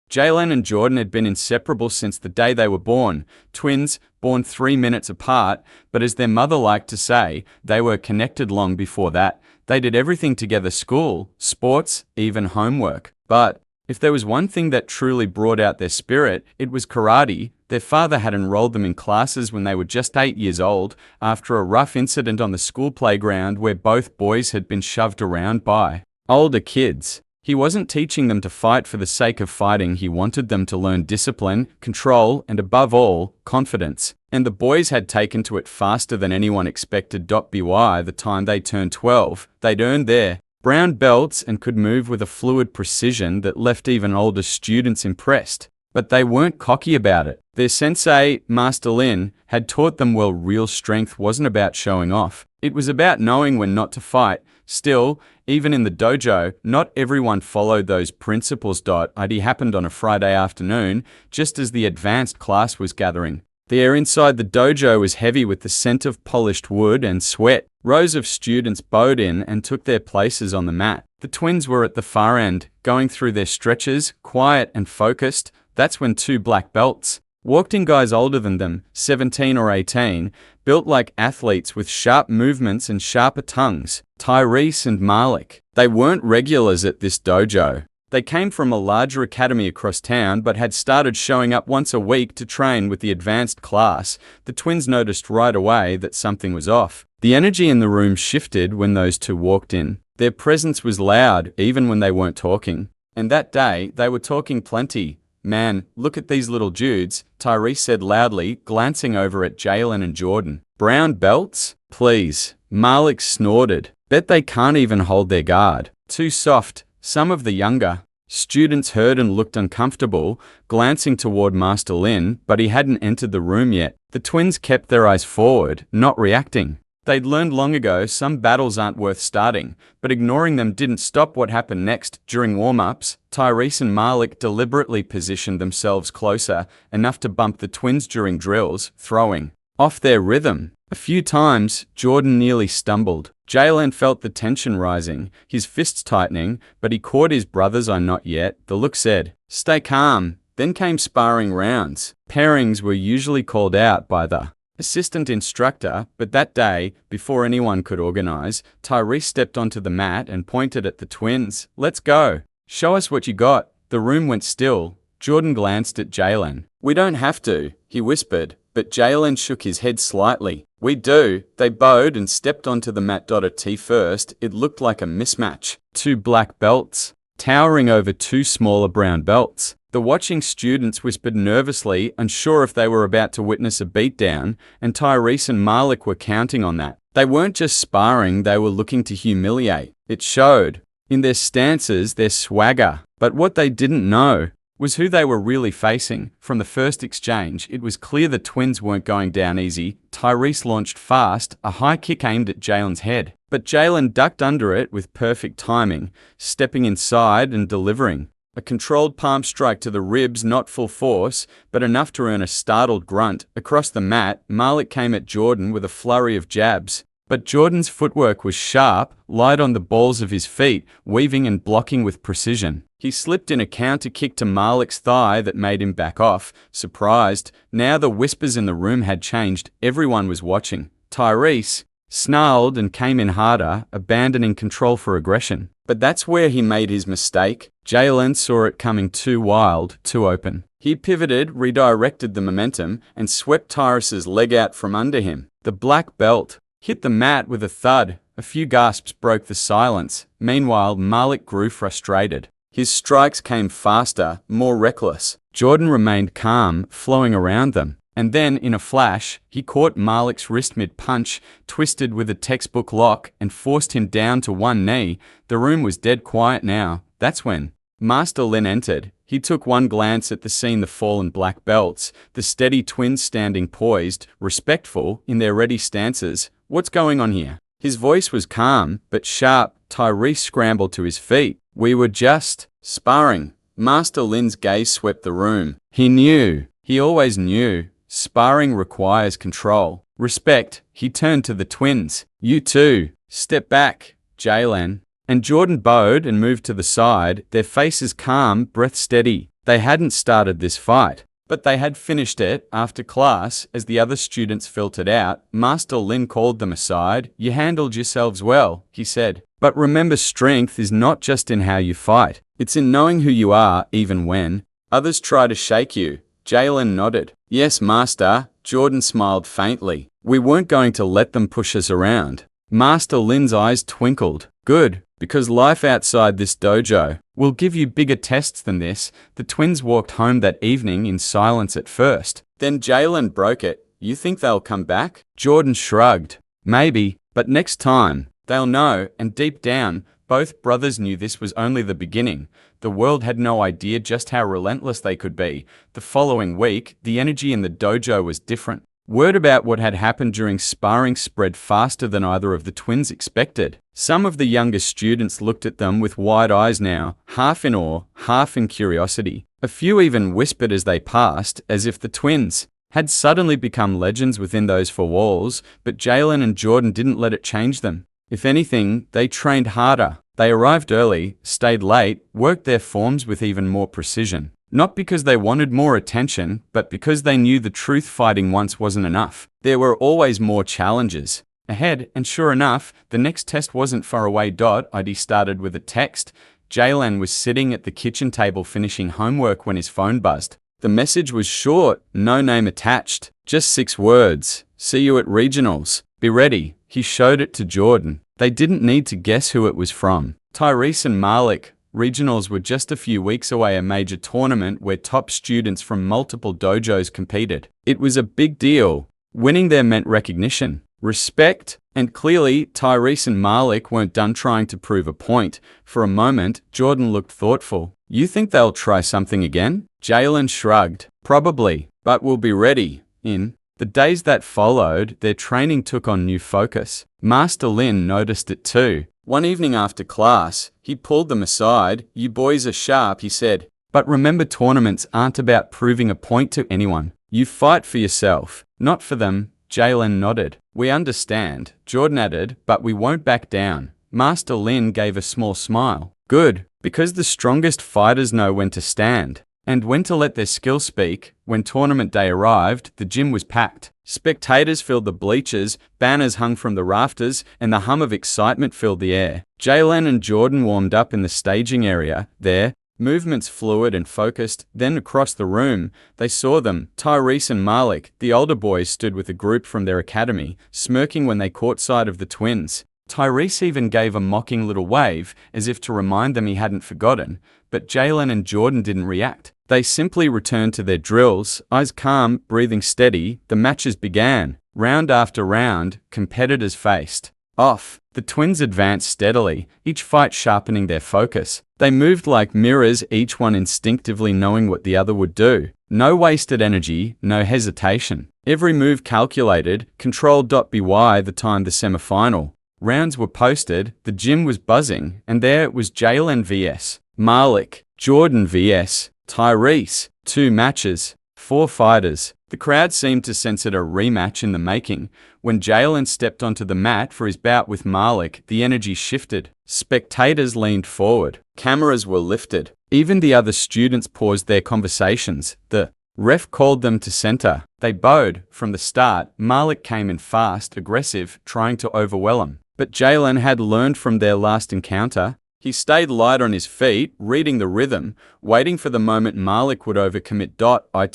Jalen and Jordan had been inseparable since the day they were born, twins, born 3 minutes apart, but as their mother liked to say, they were connected long before that. They did everything together: school, sports, even homework. But if there was one thing that truly brought out their spirit, it was karate. Their father had enrolled them in classes when they were just 8 years old, after a rough incident on the school playground where both boys had been shoved around by older kids. He wasn't teaching them to fight for the sake of fighting. He wanted them to learn discipline, control, and above all, confidence. And the boys had taken to it faster than anyone expected. By the time they turned 12, they'd earned their brown belts and could move with a fluid precision that left even older students impressed. But they weren't cocky about it. Their sensei, Master Lin, had taught them well real strength wasn't about showing off. It was about knowing when not to fight. Still, even in the dojo, not everyone followed those principles. It happened on a Friday afternoon, just as the advanced class was gathering. The air inside the dojo was heavy with the scent of polished wood and sweat. Rows of students bowed in and took their places on the mat. The twins were at the far end, going through their stretches, quiet and focused. That's when two black belts walked in, guys older than them, 17 or 18, built like athletes with sharp movements and sharper tongues. Tyrese and Malik. They weren't regulars at this dojo. They came from a larger academy across town but had started showing up once a week to train with the advanced class. The twins noticed right away that something was off. The energy in the room shifted when those two walked in. Their presence was loud, even when they weren't talking. And that day, they were talking plenty. "Man, look at these little dudes," Tyrese said loudly, glancing over at Jalen and Jordan. "Brown belts? Please." Malik snorted. "Bet they can't even hold their guard. Too soft." Some of the younger students heard and looked uncomfortable, glancing toward Master Lin, but he hadn't entered the room yet. The twins kept their eyes forward, not reacting. They'd learned long ago some battles aren't worth starting, but ignoring them didn't stop what happened next. During warm-ups, Tyrese and Malik deliberately positioned themselves closer, enough to bump the twins during drills, throwing off their rhythm. A few times, Jordan nearly stumbled. Jalen felt the tension rising, his fists tightening, but he caught his brother's eye. "Not yet." The look said, "Stay calm." Then came sparring rounds. Pairings were usually called out by the assistant instructor, but that day, before anyone could organize, Tyrese stepped onto the mat and pointed at the twins. "Let's go. Show us what you got." The room went still. Jordan glanced at Jalen. "We don't have to," he whispered, but Jalen shook his head slightly. "We do." They bowed and stepped onto the mat. At first, it looked like a mismatch. Two black belts, towering over two smaller brown belts. The watching students whispered nervously, unsure if they were about to witness a beatdown, and Tyrese and Malik were counting on that. They weren't just sparring, they were looking to humiliate. It showed in their stances, their swagger. But what they didn't know was who they were really facing. From the first exchange, it was clear the twins weren't going down easy. Tyrese launched fast, a high kick aimed at Jalen's head. But Jalen ducked under it with perfect timing, stepping inside and delivering a controlled palm strike to the ribs, not full force, but enough to earn a startled grunt. Across the mat, Malik came at Jordan with a flurry of jabs. But Jordan's footwork was sharp, light on the balls of his feet, weaving and blocking with precision. He slipped in a counter kick to Malik's thigh that made him back off, surprised. Now the whispers in the room had changed. Everyone was watching. Tyrese snarled and came in harder, abandoning control for aggression. But that's where he made his mistake. Jalen saw it coming too wild, too open. He pivoted, redirected the momentum, and swept Tyrese's leg out from under him. The black belt hit the mat with a thud. A few gasps broke the silence. Meanwhile, Malik grew frustrated. His strikes came faster, more reckless. Jordan remained calm, flowing around them. And then, in a flash, he caught Malik's wrist mid-punch, twisted with a textbook lock, and forced him down to one knee. The room was dead quiet now. That's when Master Lin entered. He took one glance at the scene, the fallen black belts, the steady twins standing poised, respectful, in their ready stances. "What's going on here?" His voice was calm, but sharp. Tyrese scrambled to his feet. "We were just sparring." Master Lin's gaze swept the room. He knew. He always knew. Sparring requires control. Respect. He turned to the twins. "You two, step back." Jalen and Jordan bowed and moved to the side, their faces calm, breath steady. They hadn't started this fight, but they had finished it. After class, as the other students filtered out, Master Lin called them aside. "You handled yourselves well," he said. "But remember, strength is not just in how you fight. It's in knowing who you are even when others try to shake you." Jalen nodded. "Yes, Master." Jordan smiled faintly. "We weren't going to let them push us around." Master Lin's eyes twinkled. "Good, because life outside this dojo will give you bigger tests than this." The twins walked home that evening in silence at first. Then Jalen broke it. "You think they'll come back?" Jordan shrugged. "Maybe, but next time, they'll know." And deep down, both brothers knew this was only the beginning. The world had no idea just how relentless they could be. The following week, the energy in the dojo was different. Word about what had happened during sparring spread faster than either of the twins expected. Some of the younger students looked at them with wide eyes now, half in awe, half in curiosity. A few even whispered as they passed, as if the twins had suddenly become legends within those four walls, but Jalen and Jordan didn't let it change them. If anything, they trained harder. They arrived early, stayed late, worked their forms with even more precision. Not because they wanted more attention, but because they knew the truth fighting once wasn't enough. There were always more challenges ahead, and sure enough, the next test wasn't far away. ID started with a text. Jalen was sitting at the kitchen table finishing homework when his phone buzzed. The message was short, no name attached, just 6 words. "See you at regionals. Be ready." He showed it to Jordan. They didn't need to guess who it was from. Tyrese and Malik. Regionals were just a few weeks away, a major tournament where top students from multiple dojos competed. It was a big deal. Winning there meant recognition, respect, and clearly Tyrese and Malik weren't done trying to prove a point. For a moment, Jordan looked thoughtful. "You think they'll try something again?" Jalen shrugged. "Probably, but we'll be ready." In the days that followed, their training took on new focus. Master Lin noticed it too. One evening after class, he pulled them aside. "You boys are sharp," he said. "But remember, tournaments aren't about proving a point to anyone. You fight for yourself, not for them." Jalen nodded. "We understand," Jordan added, "but we won't back down." Master Lin gave a small smile. "Good, because the strongest fighters know when to stand and when to let their skill speak." When tournament day arrived, the gym was packed. Spectators filled the bleachers, banners hung from the rafters, and the hum of excitement filled the air. Jalen and Jordan warmed up in the staging area. Their movements fluid and focused. Then across the room, they saw them. Tyrese and Malik, the older boys, stood with a group from their academy, smirking when they caught sight of the twins. Tyrese even gave a mocking little wave, as if to remind them he hadn't forgotten, but Jalen and Jordan didn't react. They simply returned to their drills, eyes calm, breathing steady. The matches began. Round after round, competitors faced off. The twins advanced steadily, each fight sharpening their focus. They moved like mirrors, each one instinctively knowing what the other would do. No wasted energy, no hesitation. Every move calculated, controlled. By the time the semifinal rounds were posted, the gym was buzzing, and there it was: Jalen vs Malik, Jordan vs Tyrese. 2 matches, 4 fighters. The crowd seemed to sense it, a rematch in the making. When Jalen stepped onto the mat for his bout with Malik, the energy shifted. Spectators leaned forward. Cameras were lifted. Even the other students paused their conversations. The ref called them to center. They bowed. From the start, Malik came in fast, aggressive, trying to overwhelm him. But Jalen had learned from their last encounter. He stayed light on his feet, reading the rhythm, waiting for the moment Malik would overcommit.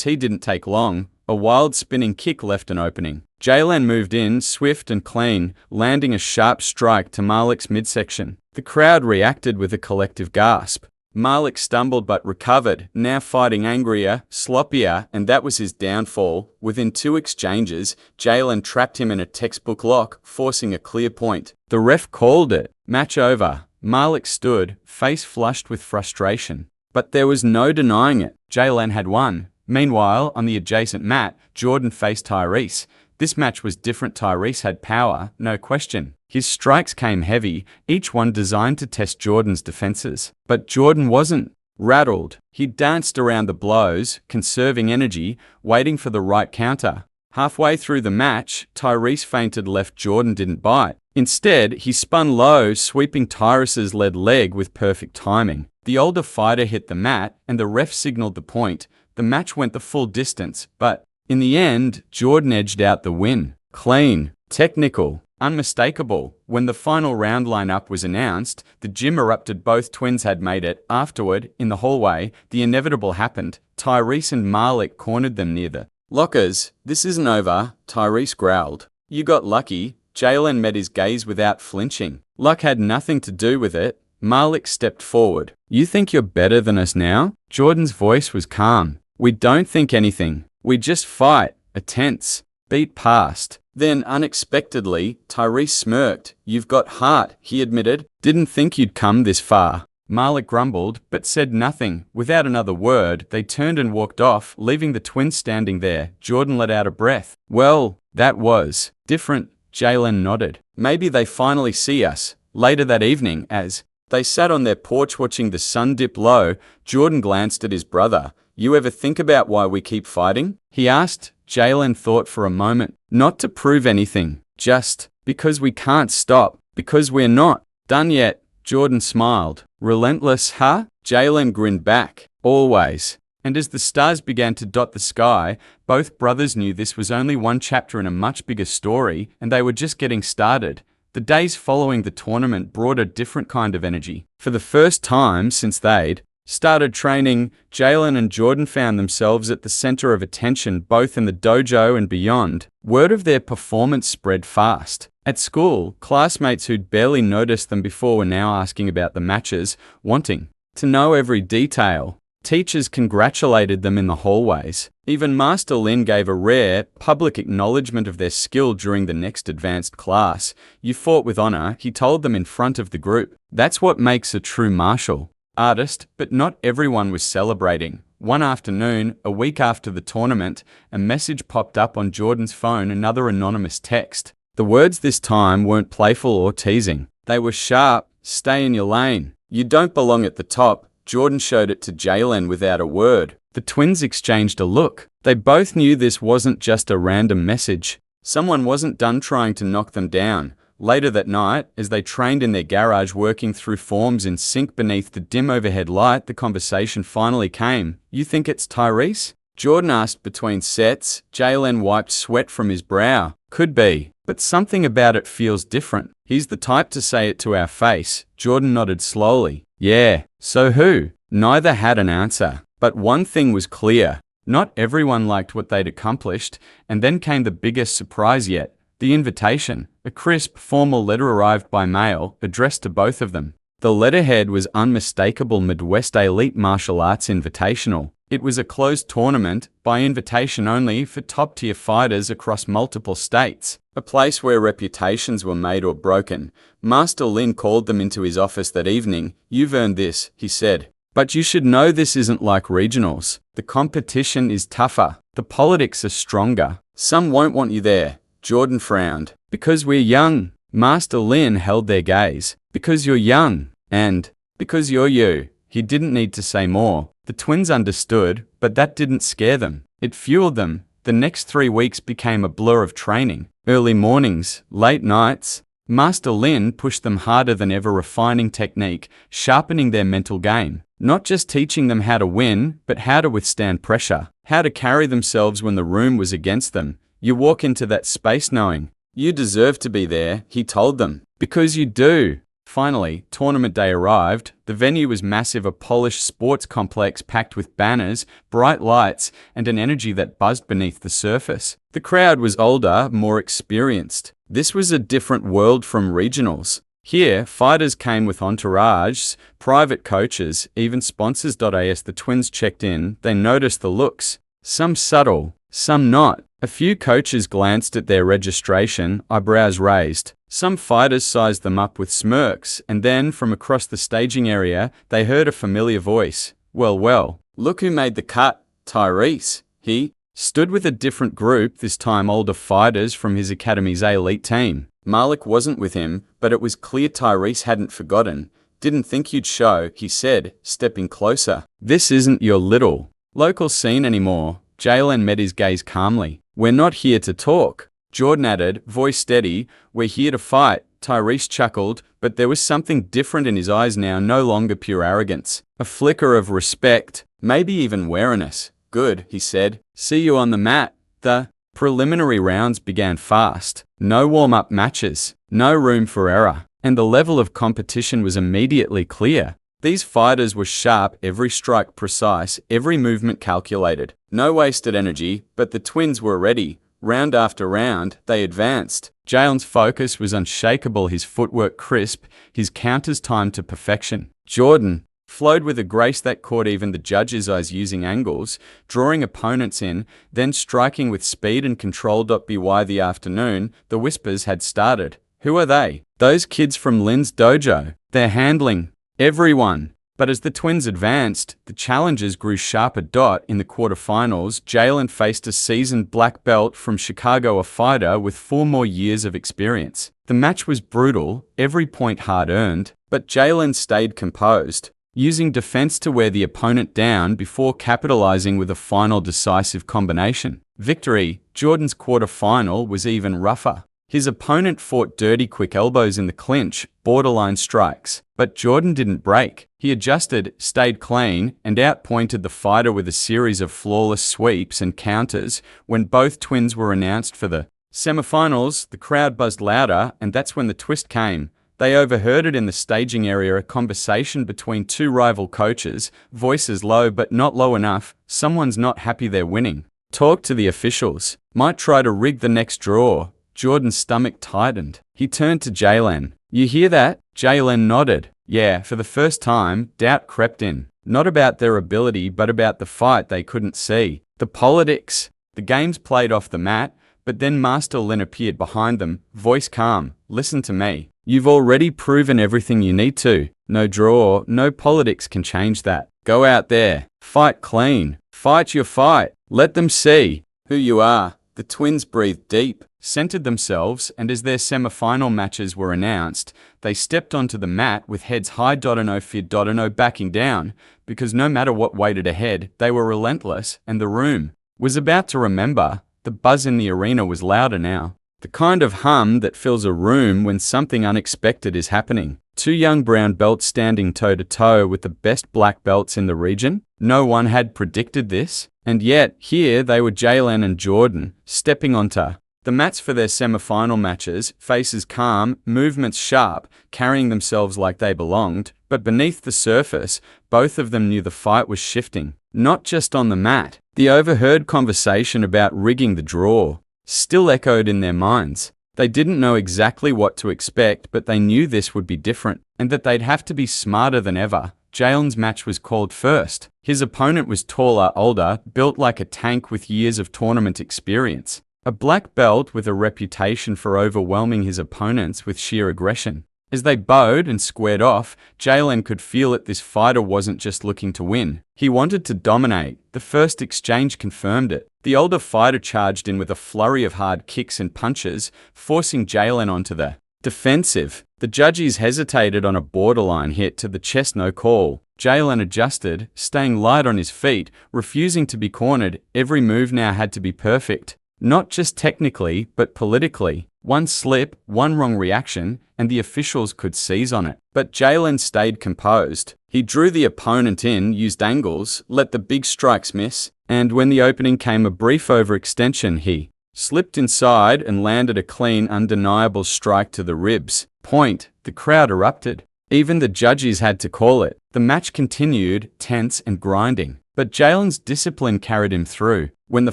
It didn't take long. A wild spinning kick left an opening. Jalen moved in, swift and clean, landing a sharp strike to Malik's midsection. The crowd reacted with a collective gasp. Malik stumbled but recovered, now fighting angrier, sloppier, and that was his downfall. Within 2 exchanges, Jalen trapped him in a textbook lock, forcing a clear point. The ref called it. Match over. Malik stood, face flushed with frustration. But there was no denying it. Jalen had won. Meanwhile, on the adjacent mat, Jordan faced Tyrese. This match was different. Tyrese had power, no question. His strikes came heavy, each one designed to test Jordan's defenses. But Jordan wasn't rattled. He danced around the blows, conserving energy, waiting for the right counter. Halfway through the match, Tyrese feinted left. Jordan didn't bite. Instead, he spun low, sweeping Tyrus's lead leg with perfect timing. The older fighter hit the mat, and the ref signaled the point. The match went the full distance, but in the end, Jordan edged out the win. Clean, technical, unmistakable. When the final round lineup was announced, the gym erupted. Both twins had made it. Afterward, in the hallway, the inevitable happened. Tyrese and Malik cornered them near the lockers. "This isn't over," Tyrese growled. "You got lucky." Jalen met his gaze without flinching. "Luck had nothing to do with it." Malik stepped forward. "You think you're better than us now?" Jordan's voice was calm. "We don't think anything. We just fight." A tense beat passed. Then, unexpectedly, Tyrese smirked. "You've got heart," he admitted. "Didn't think you'd come this far." Malik grumbled, but said nothing. Without another word, they turned and walked off, leaving the twins standing there. Jordan let out a breath. "Well, that was different." Jalen nodded. "Maybe they finally see us." Later that evening, as they sat on their porch watching the sun dip low, Jordan glanced at his brother. "You ever think about why we keep fighting?" he asked. Jalen thought for a moment. "Not to prove anything, just because we can't stop, because we're not done yet." Jordan smiled. "Relentless, huh?" Jalen grinned back. "Always." And as the stars began to dot the sky, both brothers knew this was only one chapter in a much bigger story, and they were just getting started. The days following the tournament brought a different kind of energy. For the first time since they'd started training, Jalen and Jordan found themselves at the center of attention both in the dojo and beyond. Word of their performance spread fast. At school, classmates who'd barely noticed them before were now asking about the matches, wanting to know every detail. Teachers congratulated them in the hallways. Even Master Lin gave a rare, public acknowledgement of their skill during the next advanced class. "You fought with honor," he told them in front of the group. "That's what makes a true martial artist." But not everyone was celebrating. One afternoon, a week after the tournament, a message popped up on Jordan's phone, another anonymous text. The words this time weren't playful or teasing. They were sharp. "Stay in your lane. You don't belong at the top." Jordan showed it to Jalen without a word. The twins exchanged a look. They both knew this wasn't just a random message. Someone wasn't done trying to knock them down. Later that night, as they trained in their garage working through forms in sync beneath the dim overhead light, the conversation finally came. "You think it's Tyrese?" Jordan asked between sets. Jalen wiped sweat from his brow. "Could be, but something about it feels different. He's the type to say it to our face." Jordan nodded slowly. "Yeah, so who?" Neither had an answer. But one thing was clear. Not everyone liked what they'd accomplished, and then came the biggest surprise yet. The invitation. A crisp, formal letter arrived by mail, addressed to both of them. The letterhead was unmistakable: Midwest Elite Martial Arts Invitational. It was a closed tournament, by invitation only, for top-tier fighters across multiple states. A place where reputations were made or broken. Master Lin called them into his office that evening. "You've earned this," he said. "But you should know this isn't like regionals. The competition is tougher. The politics are stronger. Some won't want you there." Jordan frowned. "Because we're young." Master Lin held their gaze. "Because you're young. And because you're you." He didn't need to say more. The twins understood, but that didn't scare them. It fueled them. The next 3 weeks became a blur of training. Early mornings, late nights. Master Lin pushed them harder than ever, refining technique, sharpening their mental game. Not just teaching them how to win, but how to withstand pressure. How to carry themselves when the room was against them. You walk into that space knowing you deserve to be there, he told them. Because you do. Finally, tournament day arrived. The venue was massive, a polished sports complex packed with banners, bright lights, and an energy that buzzed beneath the surface. The crowd was older, more experienced. This was a different world from regionals. Here, fighters came with entourages, private coaches, even sponsors. As the twins checked in, they noticed the looks. Some subtle, some not. A few coaches glanced at their registration, eyebrows raised. Some fighters sized them up with smirks, and then, from across the staging area, they heard a familiar voice. Well, look who made the cut, Tyrese." He stood with a different group, this time older fighters from his academy's elite team. Malik wasn't with him, but it was clear Tyrese hadn't forgotten. "Didn't think you'd show," he said, stepping closer. "This isn't your little local scene anymore." Jalen met his gaze calmly. "We're not here to talk." Jordan added, voice steady, "We're here to fight." Tyrese chuckled, but there was something different in his eyes now, no longer pure arrogance. A flicker of respect, maybe even wariness. "Good," he said. "See you on the mat." The preliminary rounds began fast. No warm-up matches, no room for error, and the level of competition was immediately clear. These fighters were sharp, every strike precise, every movement calculated. No wasted energy, but the twins were ready. Round after round, they advanced. Jalen's focus was unshakable, his footwork crisp, his counters timed to perfection. Jordan flowed with a grace that caught even the judges' eyes, using angles, drawing opponents in, then striking with speed and control. By the afternoon, the whispers had started. "Who are they?" "Those kids from Lynn's dojo. They're handling everyone." But as the twins advanced, the challenges grew sharper. In the quarterfinals, Jalen faced a seasoned black belt from Chicago, a fighter with 4 more years of experience. The match was brutal, every point hard-earned, but Jalen stayed composed, using defense to wear the opponent down before capitalizing with a final decisive combination. Victory. Jordan's quarterfinal was even rougher. His opponent fought dirty, quick elbows in the clinch, borderline strikes. But Jordan didn't break. He adjusted, stayed clean, and outpointed the fighter with a series of flawless sweeps and counters. When both twins were announced for the semifinals, the crowd buzzed louder, and that's when the twist came. They overheard it in the staging area, a conversation between two rival coaches, voices low but not low enough. "Someone's not happy they're winning. Talk to the officials. Might try to rig the next draw." Jordan's stomach tightened. He turned to Jalen. "You hear that?" Jalen nodded. Yeah, for the first time, doubt crept in. Not about their ability, but about the fight they couldn't see. The politics. The games played off the mat, but then Master Lin appeared behind them, voice calm. "Listen to me. You've already proven everything you need to. No draw, no politics can change that. Go out there. Fight clean. Fight your fight. Let them see who you are." The twins breathed deep, centered themselves, and as their semi-final matches were announced, they stepped onto the mat with heads high. No fear, no backing down, because no matter what waited ahead, they were relentless, and the room was about to remember. The buzz in the arena was louder now. The kind of hum that fills a room when something unexpected is happening. 2 young brown belts standing toe-to-toe with the best black belts in the region. No one had predicted this, and yet here they were, Jalen and Jordan, stepping onto the mats for their semi-final matches, faces calm, movements sharp, carrying themselves like they belonged. But beneath the surface, both of them knew the fight was shifting. Not just on the mat. The overheard conversation about rigging the draw still echoed in their minds. They didn't know exactly what to expect, but they knew this would be different, and that they'd have to be smarter than ever. Jalen's match was called first. His opponent was taller, older, built like a tank with years of tournament experience. A black belt with a reputation for overwhelming his opponents with sheer aggression. As they bowed and squared off, Jalen could feel it. This fighter wasn't just looking to win. He wanted to dominate. The first exchange confirmed it. The older fighter charged in with a flurry of hard kicks and punches, forcing Jalen onto the defensive. The judges hesitated on a borderline hit to the chest, no call. Jalen adjusted, staying light on his feet, refusing to be cornered. Every move now had to be perfect. Not just technically, but politically. One slip, one wrong reaction, and the officials could seize on it. But Jalen stayed composed. He drew the opponent in, used angles, let the big strikes miss, and when the opening came, a brief overextension, he slipped inside and landed a clean, undeniable strike to the ribs. Point. The crowd erupted. Even the judges had to call it. The match continued, tense and grinding. But Jalen's discipline carried him through. When the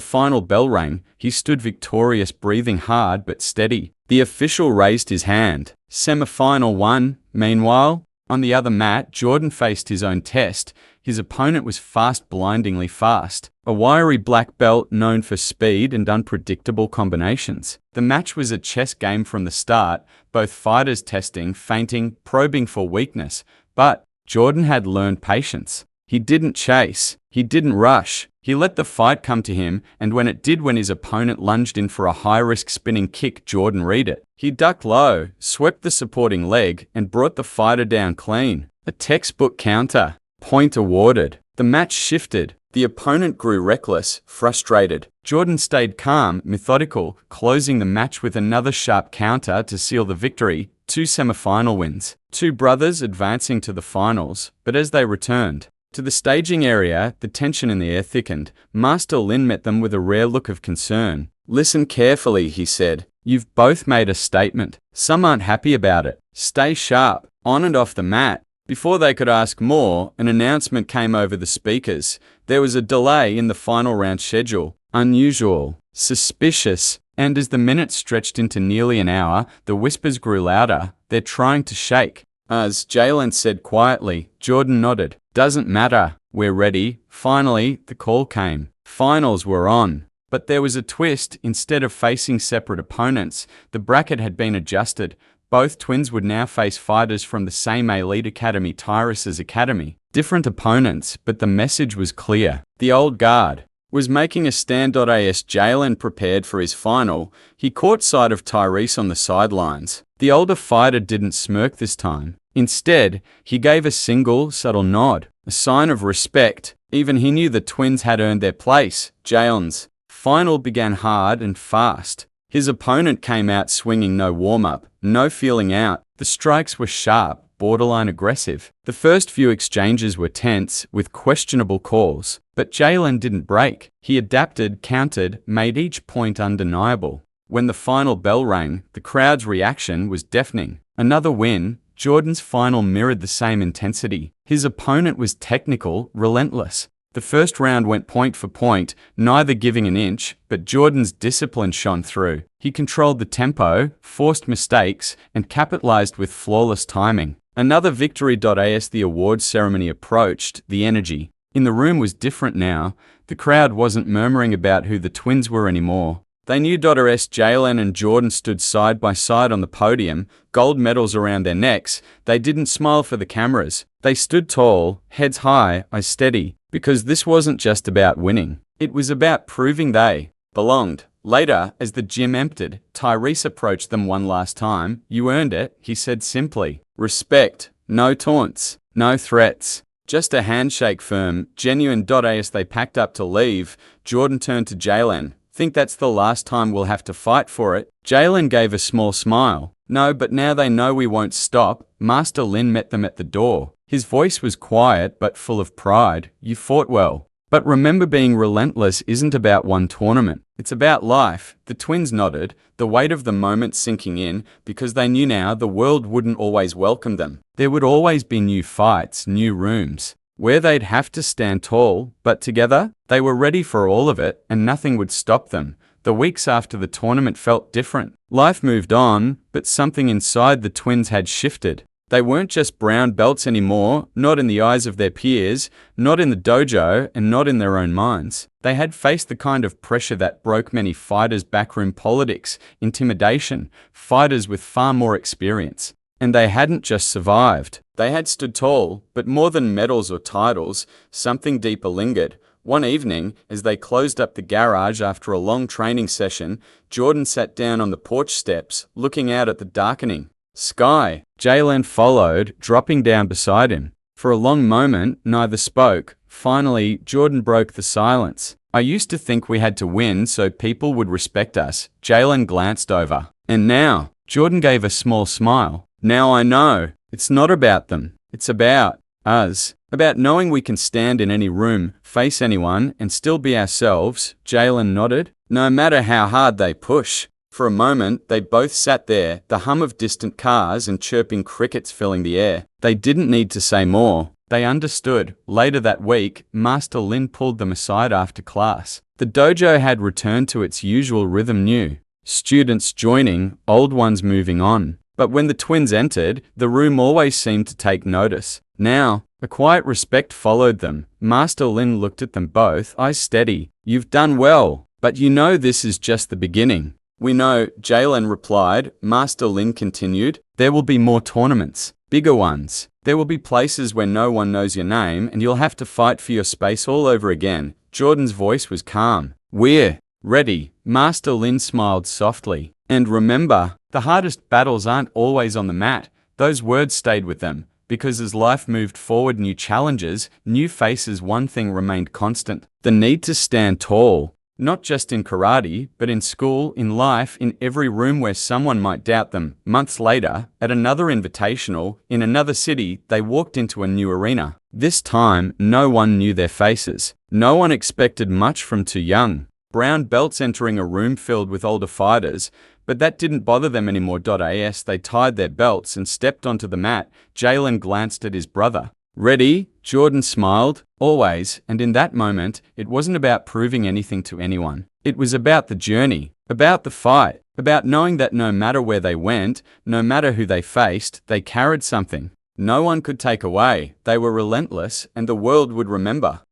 final bell rang, he stood victorious, breathing hard but steady. The official raised his hand. Semi-final 1. Meanwhile, on the other mat, Jordan faced his own test. His opponent was fast, blindingly fast. A wiry black belt known for speed and unpredictable combinations. The match was a chess game from the start, both fighters testing, feinting, probing for weakness. But Jordan had learned patience. He didn't chase. He didn't rush. He let the fight come to him, and when it did, when his opponent lunged in for a high-risk spinning kick, Jordan read it. He ducked low, swept the supporting leg, and brought the fighter down clean. A textbook counter. Point awarded. The match shifted. The opponent grew reckless, frustrated. Jordan stayed calm, methodical, closing the match with another sharp counter to seal the victory. 2 semi-final wins. 2 brothers advancing to the finals, but as they returned to the staging area, the tension in the air thickened. Master Lin met them with a rare look of concern. "Listen carefully," he said. "You've both made a statement. Some aren't happy about it. Stay sharp, on and off the mat." Before they could ask more, an announcement came over the speakers. There was a delay in the final round schedule. Unusual, suspicious, and as the minutes stretched into nearly an hour, the whispers grew louder. "They're trying to shake us," Jalen said quietly. Jordan nodded. "Doesn't matter. We're ready." Finally, the call came. Finals were on. But there was a twist. Instead of facing separate opponents, the bracket had been adjusted. Both twins would now face fighters from the same elite academy, Tyrus's academy. Different opponents, but the message was clear. The old guard was making a stand. As Jalen prepared for his final, he caught sight of Tyrese on the sidelines. The older fighter didn't smirk this time. Instead, he gave a single, subtle nod, a sign of respect. Even he knew the twins had earned their place. Jalen's final began hard and fast. His opponent came out swinging, no warm-up, no feeling out. The strikes were sharp, borderline aggressive. The first few exchanges were tense, with questionable calls. But Jalen didn't break. He adapted, countered, made each point undeniable. When the final bell rang, the crowd's reaction was deafening. Another win. Jordan's final mirrored the same intensity. His opponent was technical, relentless. The first round went point for point, neither giving an inch, but Jordan's discipline shone through. He controlled the tempo, forced mistakes, and capitalized with flawless timing. Another victory. As the awards ceremony approached, the energy in the room was different now. The crowd wasn't murmuring about who the twins were anymore. They knew. As Jalen and Jordan stood side by side on the podium, gold medals around their necks, they didn't smile for the cameras. They stood tall, heads high, eyes steady, because this wasn't just about winning. It was about proving they belonged. Later, as the gym emptied, Tyrese approached them one last time. "You earned it," he said simply. "Respect. No taunts. No threats. Just a handshake, firm, genuine." As they packed up to leave, Jordan turned to Jalen. "Think that's the last time we'll have to fight for it?" Jalen gave a small smile. "No, but now they know we won't stop." Master Lin met them at the door. His voice was quiet but full of pride. "You fought well. But remember, being relentless isn't about one tournament. It's about life." The twins nodded, the weight of the moment sinking in, because they knew now the world wouldn't always welcome them. There would always be new fights, new rooms, where they'd have to stand tall, but together, they were ready for all of it, and nothing would stop them. The weeks after the tournament felt different. Life moved on, but something inside the twins had shifted. They weren't just brown belts anymore, not in the eyes of their peers, not in the dojo, and not in their own minds. They had faced the kind of pressure that broke many fighters' backroom politics, intimidation, fighters with far more experience. And they hadn't just survived. They had stood tall, but more than medals or titles, something deeper lingered. One evening, as they closed up the garage after a long training session, Jordan sat down on the porch steps, looking out at the darkening sky. Jalen followed, dropping down beside him. For a long moment, neither spoke. Finally, Jordan broke the silence. "I used to think we had to win so people would respect us." Jalen glanced over. "And now?" Jordan gave a small smile. "Now I know. It's not about them. It's about us. About knowing we can stand in any room, face anyone, and still be ourselves." Jalen nodded. "No matter how hard they push." For a moment, they both sat there, the hum of distant cars and chirping crickets filling the air. They didn't need to say more. They understood. Later that week, Master Lin pulled them aside after class. The dojo had returned to its usual rhythm, new students joining, old ones moving on. But when the twins entered, the room always seemed to take notice. Now, a quiet respect followed them. Master Lin looked at them both, eyes steady. "You've done well, but you know this is just the beginning." "We know," Jalen replied. Master Lin continued. "There will be more tournaments, bigger ones. There will be places where no one knows your name, and you'll have to fight for your space all over again." Jordan's voice was calm. "We're ready." Master Lin smiled softly. "And remember, the hardest battles aren't always on the mat." Those words stayed with them. Because as life moved forward, new challenges, new faces, one thing remained constant: the need to stand tall. Not just in karate, but in school, in life, in every room where someone might doubt them. Months later, at another invitational, in another city, they walked into a new arena. This time, no one knew their faces. No one expected much from two young brown belts entering a room filled with older fighters, but that didn't bother them anymore. As they tied their belts and stepped onto the mat, Jalen glanced at his brother. "Ready?" Jordan smiled. "Always." And in that moment, it wasn't about proving anything to anyone. It was about the journey, about the fight, about knowing that no matter where they went, no matter who they faced, they carried something no one could take away. They were relentless, and the world would remember.